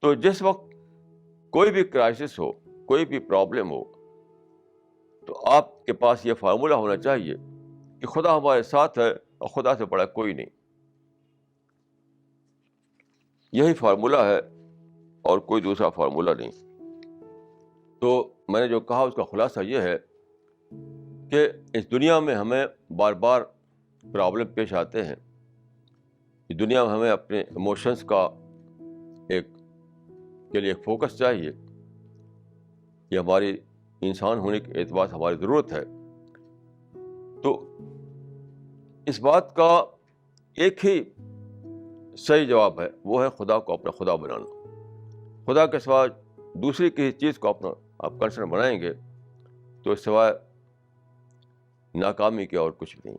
تو جس وقت کوئی بھی کرائسس ہو, کوئی بھی پرابلم ہو, تو آپ کے پاس یہ فارمولہ ہونا چاہیے کہ خدا ہمارے ساتھ ہے اور خدا سے بڑا کوئی نہیں. یہی فارمولہ ہے اور کوئی دوسرا فارمولہ نہیں. تو میں نے جو کہا اس کا خلاصہ یہ ہے کہ اس دنیا میں ہمیں بار بار پرابلم پیش آتے ہیں. اس دنیا میں ہمیں اپنے ایموشنس کا کے لیے ایک فوکس چاہیے. یہ ہماری انسان ہونے کے اعتبار سے ہماری ضرورت ہے. تو اس بات کا ایک ہی صحیح جواب ہے, وہ ہے خدا کو اپنا خدا بنانا. خدا کے سوا دوسری کسی چیز کو اپنا آپ کنسرن بنائیں گے تو سوائے ناکامی کے اور کچھ نہیں.